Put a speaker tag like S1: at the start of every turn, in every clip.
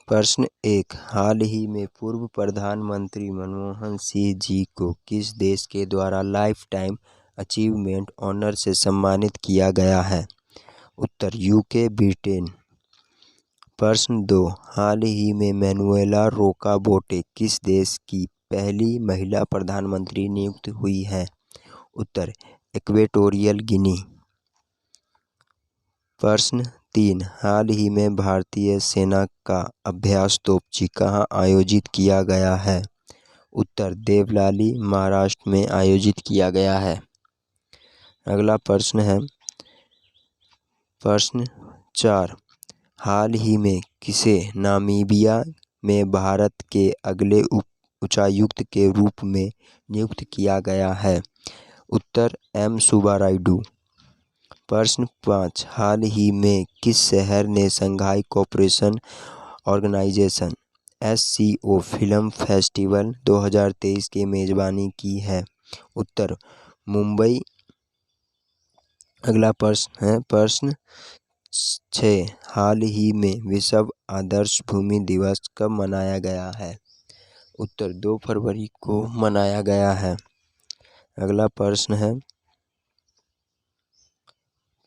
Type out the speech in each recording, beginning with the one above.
S1: प्रश्न 1, हाल ही में पूर्व प्रधानमंत्री मनमोहन सिंह जी को किस देश के द्वारा लाइफ टाइम अचीवमेंट ऑनर से सम्मानित किया गया है? उत्तर यूके, ब्रिटेन। प्रश्न 2, हाल ही में मैनुएला रोकाबोटे किस देश की पहली महिला प्रधानमंत्री नियुक्त हुई हैं? उत्तर इक्वेटोरियल गिनी। प्रश्न 3, हाल ही में भारतीय सेना का अभ्यास तोपची कहाँ आयोजित किया गया है? उत्तर देवलाली, महाराष्ट्र में आयोजित किया गया है। अगला प्रश्न है प्रश्न 4, हाल ही में किसे नामीबिया में भारत के अगले उच्चायुक्त के रूप में नियुक्त किया गया है? उत्तर एम सुब्बारायुडू। प्रश्न 5, हाल ही में किस शहर ने Shanghai cooperation organisation (SCO) film festival 2023 की मेजबानी की है? उत्तर मुंबई। अगला प्रश्न है प्रश्न 6, हाल ही में विश्व आदर्श भूमि दिवस कब मनाया गया है? उत्तर 2 फरवरी को मनाया गया है। अगला प्रश्न है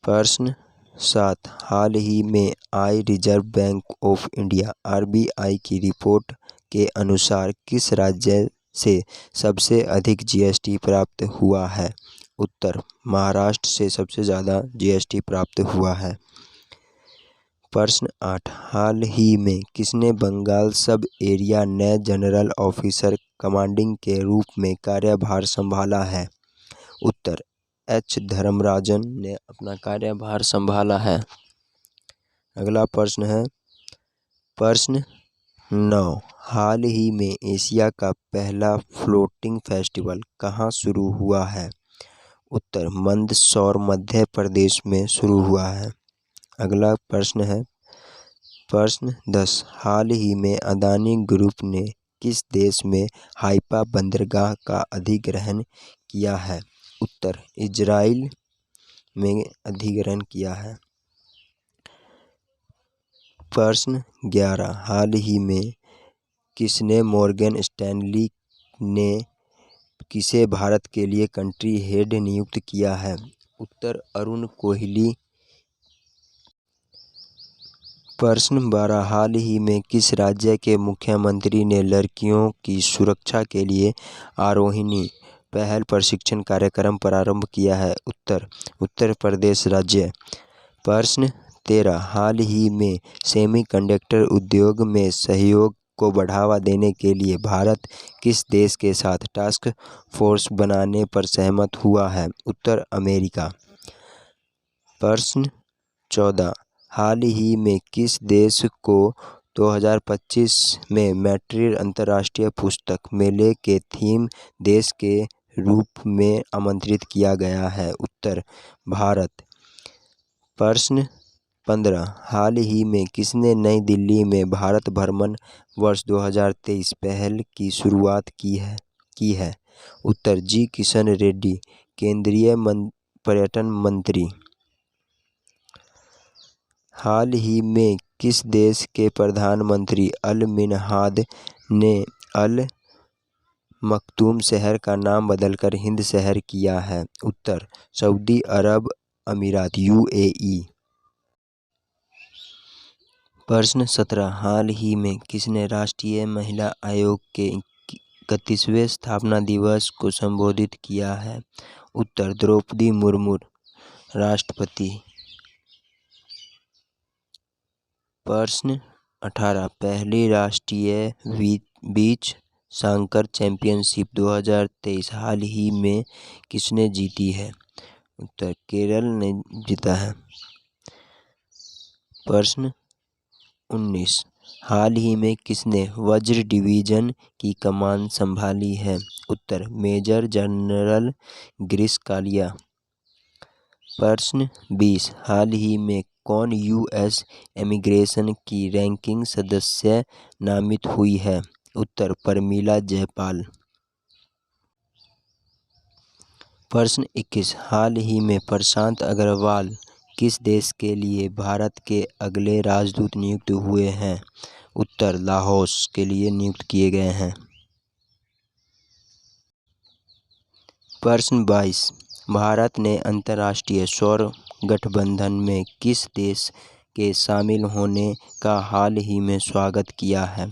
S1: प्रश्न 7, हाल ही में आई reserve bank of India (RBI) की रिपोर्ट के अनुसार किस राज्य से सबसे अधिक GST प्राप्त हुआ है? उत्तर महाराष्ट्र से सबसे ज़्यादा GST प्राप्त हुआ है। प्रश्न 8, हाल ही में किसने बंगाल सब एरिया नए जनरल ऑफिसर कमांडिंग के रूप में कार्यभार संभाला है? उत्तर H धर्मराजन ने अपना कार्यभार संभाला है। अगला प्रश्न है प्रश्न 9, हाल ही में एशिया का पहला फ्लोटिंग फेस्टिवल कहाँ शुरू हुआ है? उत्तर मंदसौर, मध्य प्रदेश में शुरू हुआ है। अगला प्रश्न है प्रश्न 10, हाल ही में अदानी ग्रुप ने किस देश में हाइफा बंदरगाह का अधिग्रहण किया है? उत्तर इजराइल में अधिग्रहण किया है। प्रश्न 11, हाल ही में किसने मॉर्गन स्टैनली ने किसे भारत के लिए कंट्री हेड नियुक्त किया है? उत्तर अरुण कोहली। प्रश्न 12, हाल ही में किस राज्य के मुख्यमंत्री ने लड़कियों की सुरक्षा के लिए आरोहिणी पहल प्रशिक्षण कार्यक्रम प्रारंभ किया है? उत्तर प्रदेश राज्य। प्रश्न 13, हाल ही में सेमीकंडक्टर उद्योग में सहयोग को बढ़ावा देने के लिए भारत किस देश के साथ टास्क फोर्स बनाने पर सहमत हुआ है? उत्तर अमेरिका। प्रश्न 14, हाल ही में किस देश को 2025 में मैड्रिड अंतर्राष्ट्रीय पुस्तक मेले के थीम देश के रूप में आमंत्रित किया गया है? उत्तर भारत। प्रश्न 15, हाल ही में किसने नई दिल्ली में भारत भ्रमण वर्ष 2023 पहल की शुरुआत की है? उत्तर जी किशन रेड्डी, केंद्रीय पर्यटन मंत्री। हाल ही में किस देश के प्रधानमंत्री अल मिन्हाद ने अल मक्तूम शहर का नाम बदलकर हिंद शहर किया है? उत्तर सऊदी अरब अमीरात UAE। प्रश्न 17, हाल ही में किसने राष्ट्रीय महिला आयोग के 31वें स्थापना दिवस को संबोधित किया है? उत्तर द्रौपदी मुर्मू, राष्ट्रपति। प्रश्न 18, पहली राष्ट्रीय बीच सांकर चैंपियनशिप 2023 हाल ही में किसने जीती है? उत्तर केरल ने जीता है। प्रश्न 19, हाल ही में किसने वज्र डिवीजन की कमान संभाली है? उत्तर मेजर जनरल गिरीश कालिया। प्रश्न 20, हाल ही में कौन US इमिग्रेशन की रैंकिंग सदस्य नामित हुई है? उत्तर प्रमिला जयपाल। प्रश्न 21, हाल ही में प्रशांत अग्रवाल किस देश के लिए भारत के अगले राजदूत नियुक्त हुए हैं? उत्तर लाओस के लिए नियुक्त किए गए हैं। प्रश्न 22, भारत ने अंतर्राष्ट्रीय सौर गठबंधन में किस देश के शामिल होने का हाल ही में स्वागत किया है?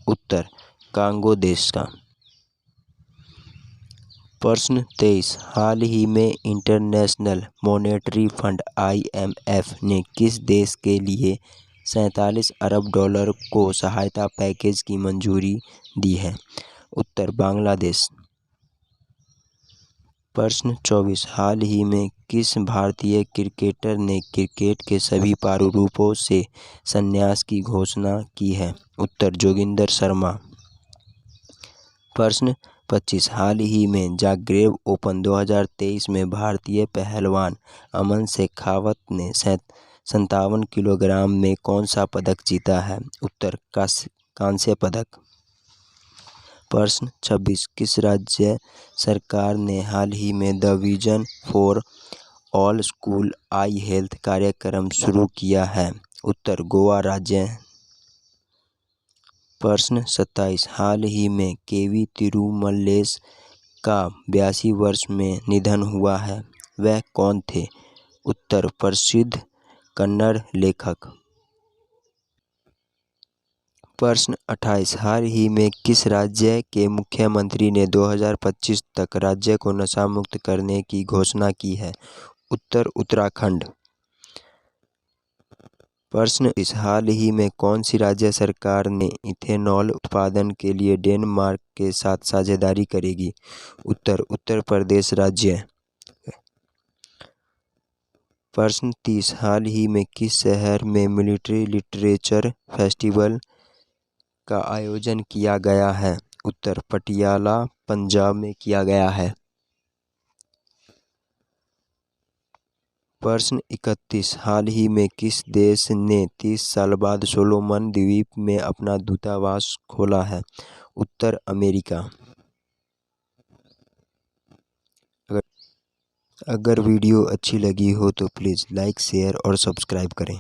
S1: उत्तर कांगो देश का। प्रश्न 23, हाल ही में इंटरनेशनल मॉनेटरी फंड IMF ने किस देश के लिए 47 अरब डॉलर को सहायता पैकेज की मंजूरी दी है? उत्तर बांग्लादेश। प्रश्न 24, हाल ही में किस भारतीय क्रिकेटर ने क्रिकेट के सभी प्रारूपों से संन्यास की घोषणा की है? उत्तर जोगिंदर शर्मा। प्रश्न 25, हाल ही में जाग्रेब ओपन 2023 में भारतीय पहलवान अमन शेखावत ने 57 किलोग्राम में कौन सा पदक जीता है? उत्तर कांस्य पदक। प्रश्न 26, किस राज्य सरकार ने हाल ही में the vision for all school I health कार्यक्रम शुरू किया है? उत्तर गोवा राज्य। प्रश्न 27, हाल ही में केवी तिरुमल्लेश का 82 वर्ष में निधन हुआ है, वह कौन थे? उत्तर प्रसिद्ध कन्नड़ लेखक। प्रश्न 28, हाल ही में किस राज्य के मुख्यमंत्री ने 2025 तक राज्य को नशा मुक्त करने की घोषणा की है? उत्तर उत्तराखंड। प्रश्न, इस हाल ही में कौन सी राज्य सरकार ने इथेनॉल उत्पादन के लिए डेनमार्क के साथ साझेदारी करेगी? उत्तर उत्तर प्रदेश राज्य। प्रश्न 30, हाल ही में किस शहर में मिलिट्री लिटरेचर फेस्टिवल का आयोजन किया गया है? उत्तर पटियाला पंजाब में किया गया है। प्रश्न 31, हाल ही में किस देश ने 30 साल बाद सोलोमन द्वीप में अपना दूतावास खोला है? उत्तर अमेरिका। अगर वीडियो अच्छी लगी हो तो प्लीज़ लाइक शेयर और सब्सक्राइब करें।